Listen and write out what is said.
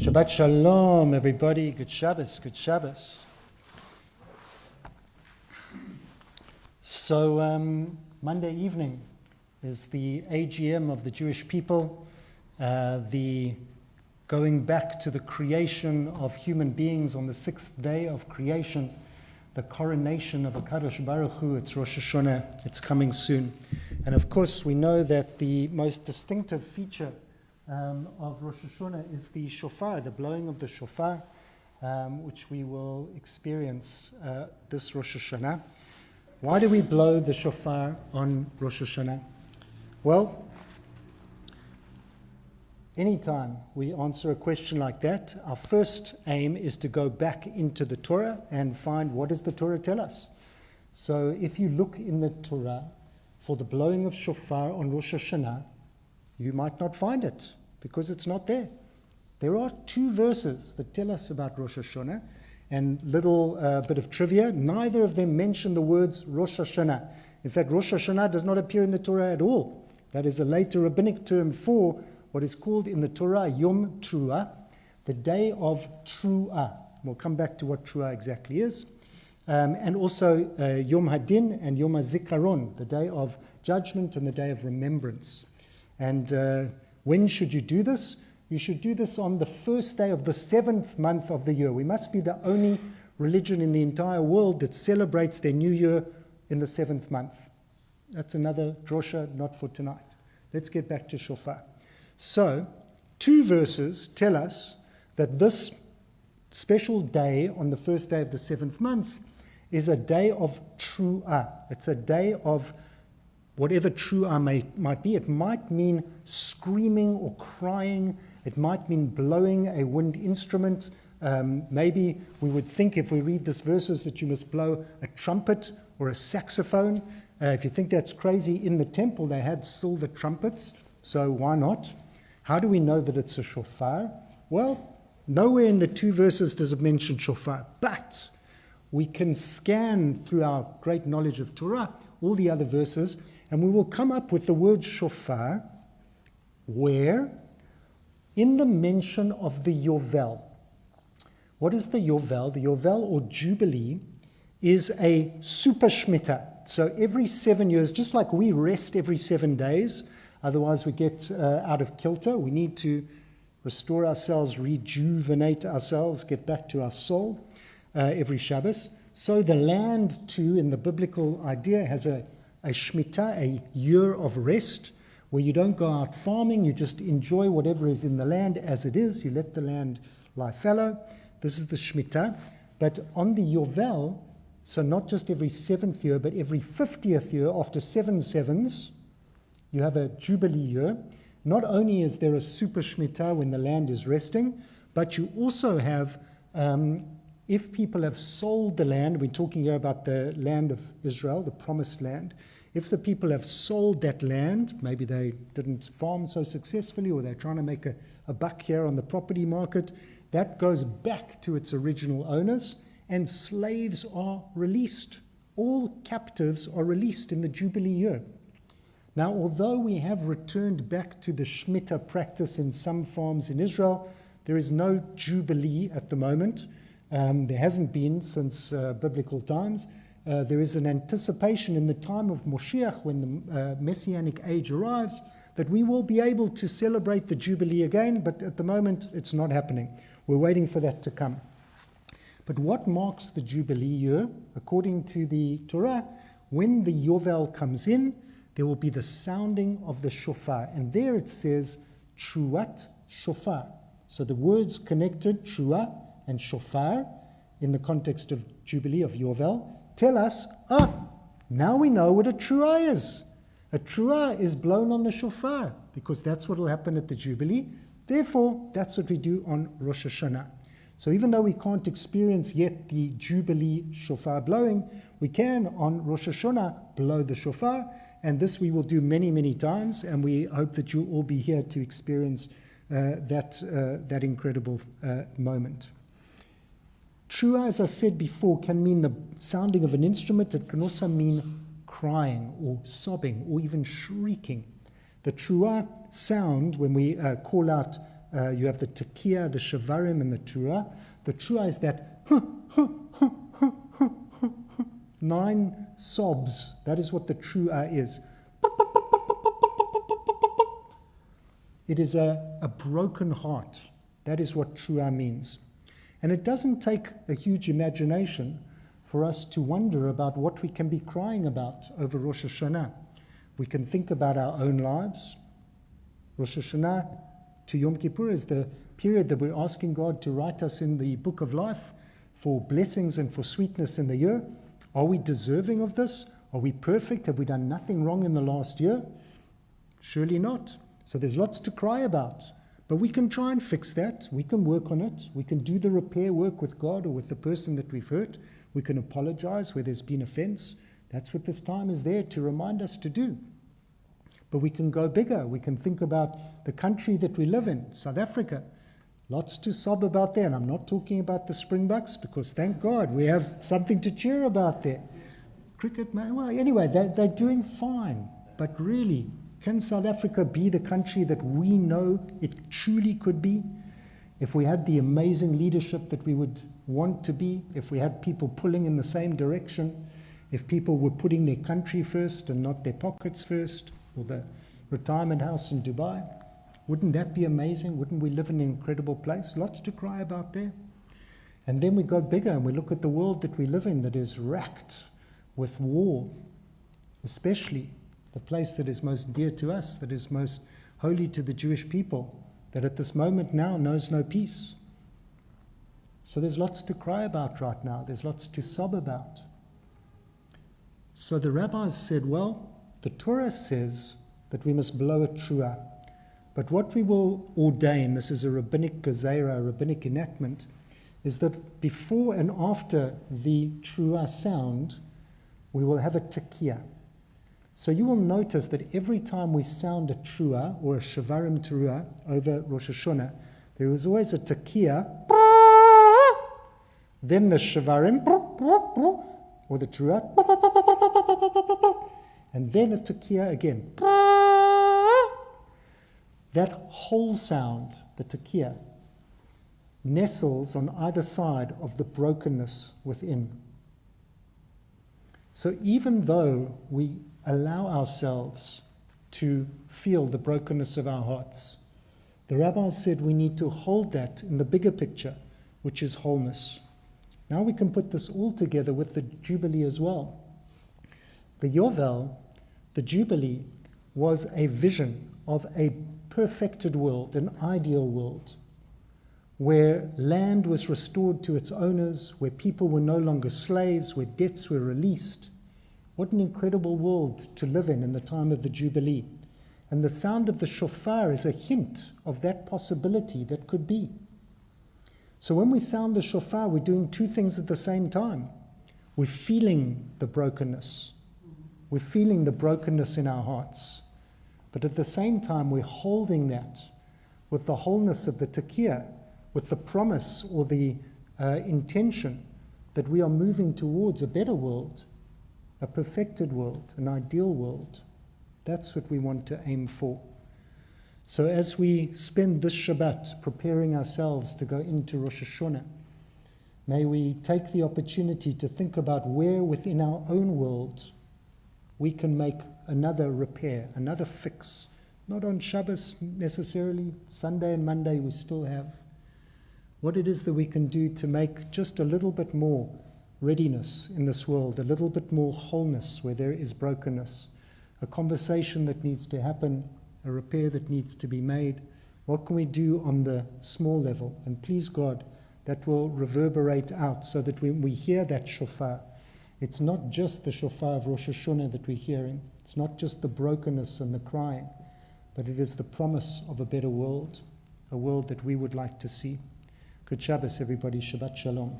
Shabbat Shalom, everybody. Good Shabbos, good Shabbos. So, Monday evening is the AGM of the Jewish people, the going back to the creation of human beings on the sixth day of creation, the coronation of HaKadosh Baruch Hu. It's Rosh Hashanah. It's coming soon. And of course, we know that the most distinctive feature of Rosh Hashanah is the shofar, the blowing of the shofar, which we will experience this Rosh Hashanah. Why do we blow the shofar on Rosh Hashanah? Well, anytime we answer a question like that, our first aim is to go back into the Torah and find what does the Torah tell us. So if you look in the Torah for the blowing of shofar on Rosh Hashanah, you might not find it because it's not there. There are two verses that tell us about Rosh Hashanah, and little bit of trivia, neither of them mention the words Rosh Hashanah. In fact, Rosh Hashanah does not appear in the Torah at all. That is a later rabbinic term for what is called in the Torah Yom Truah, the day of Truah. We'll come back to what Truah exactly is. And also Yom Hadin and Yom HaZikaron, the day of judgment and the day of remembrance. And when should you do this? You should do this on the first day of the seventh month of the year. We must be the only religion in the entire world that celebrates their new year in the seventh month. That's another drosha, not for tonight. Let's get back to shofar. So, two verses tell us that this special day on the first day of the seventh month is a day of truah. It's a day of whatever truah might be. It might mean screaming or crying. It might mean blowing a wind instrument. Maybe we would think if we read this verses that you must blow a trumpet or a saxophone. If you think that's crazy, in the temple they had silver trumpets, so why not? How do we know that it's a shofar? Well, nowhere in the two verses does it mention shofar, but we can scan through our great knowledge of Torah all the other verses, and we will come up with the word shofar where? In the mention of the Yovel. What is the Yovel? The Yovel, or Jubilee, is a super Shemitah. So every 7 years, just like we rest every 7 days, otherwise we get out of kilter. We need to restore ourselves, rejuvenate ourselves, get back to our soul every Shabbos. So the land too, in the biblical idea, has a Shemitah, a year of rest, where you don't go out farming, you just enjoy whatever is in the land as it is. You let the land lie fallow. This is the Shemitah. But on the Yovel, so not just every 7th year, but every 50th year, after 7 sevens, you have a Jubilee year. Not only is there a super Shemitah when the land is resting, but you also have, if people have sold the land, we're talking here about the land of Israel, the promised land. If the people have sold that land, maybe they didn't farm so successfully, or they're trying to make a buck here on the property market, that goes back to its original owners, and slaves are released. All captives are released in the Jubilee year. Now, although we have returned back to the Shemitah practice in some farms in Israel, there is no Jubilee at the moment. There hasn't been since biblical times. There is an anticipation in the time of Moshiach, when the Messianic age arrives, that we will be able to celebrate the Jubilee again, but at the moment it's not happening. We're waiting for that to come. But what marks the Jubilee year? According to the Torah, when the Yovel comes in, there will be the sounding of the shofar. And there it says, Truat Shofar. So the words connected, Truah and Shofar, in the context of Jubilee, of Yovel, tell us, now we know what a truah is. A truah is blown on the shofar, because that's what will happen at the Jubilee. Therefore, that's what we do on Rosh Hashanah. So even though we can't experience yet the Jubilee shofar blowing, we can on Rosh Hashanah blow the shofar, and this we will do many, many times, and we hope that you'll all be here to experience that incredible moment. Truah, as I said before, can mean the sounding of an instrument. It can also mean crying or sobbing or even shrieking. The truah sound, when we call out you have the tekiah, the shavarim, and the trua. The trua is that 9 sobs. That is what the trua is. It is a broken heart. That is what trua means. And it doesn't take a huge imagination for us to wonder about what we can be crying about over Rosh Hashanah. We can think about our own lives. Rosh Hashanah to Yom Kippur is the period that we're asking God to write us in the book of life for blessings and for sweetness in the year. Are we deserving of this? Are we perfect? Have we done nothing wrong in the last year? Surely not. So there's lots to cry about. But we can try and fix that. We can work on it. We can do the repair work with God or with the person that we've hurt. We can apologize where there's been offense. That's what this time is there to remind us to do. But we can go bigger. We can think about the country that we live in, South Africa. Lots to sob about there. And I'm not talking about the Springboks, because thank God we have something to cheer about there. Cricket, well, anyway, they're doing fine. But really, can South Africa be the country that we know it truly could be? If we had the amazing leadership that we would want to be, if we had people pulling in the same direction, if people were putting their country first and not their pockets first, or the retirement house in Dubai, wouldn't that be amazing? Wouldn't we live in an incredible place? Lots to cry about there. And then we go bigger and we look at the world that we live in that is racked with war, especially the place that is most dear to us, that is most holy to the Jewish people, that at this moment now knows no peace. So there's lots to cry about right now. There's lots to sob about. So the rabbis said, well, the Torah says that we must blow a trua. But what we will ordain, this is a rabbinic gezerah, a rabbinic enactment, is that before and after the trua sound, we will have a tekiah. So you will notice that every time we sound a trua or a shavarim trua over Rosh Hashanah, there is always a tekiah, then the shavarim, or the trua, and then a tekiah again. That whole sound, the tekiah, nestles on either side of the brokenness within. So even though we allow ourselves to feel the brokenness of our hearts, the rabbis said we need to hold that in the bigger picture, which is wholeness. Now we can put this all together with the Jubilee as well. The Yovel, the Jubilee, was a vision of a perfected world, an ideal world, where land was restored to its owners, where people were no longer slaves, where debts were released. What an incredible world to live in the time of the Jubilee. And the sound of the shofar is a hint of that possibility that could be. So when we sound the shofar, we're doing two things at the same time. We're feeling the brokenness. We're feeling the brokenness in our hearts. But at the same time, we're holding that with the wholeness of the tekiah, with the promise or the intention that we are moving towards a better world, a perfected world, an ideal world. That's what we want to aim for. So as we spend this Shabbat preparing ourselves to go into Rosh Hashanah, may we take the opportunity to think about where within our own world we can make another repair, another fix. Not on Shabbos necessarily, Sunday and Monday we still have. What it is that we can do to make just a little bit more readiness in this world, a little bit more wholeness where there is brokenness, a conversation that needs to happen, a repair that needs to be made. What can we do on the small level? And please God, that will reverberate out so that when we hear that shofar, it's not just the shofar of Rosh Hashanah that we're hearing. It's not just the brokenness and the crying, but it is the promise of a better world, a world that we would like to see. Good Shabbos, everybody. Shabbat Shalom.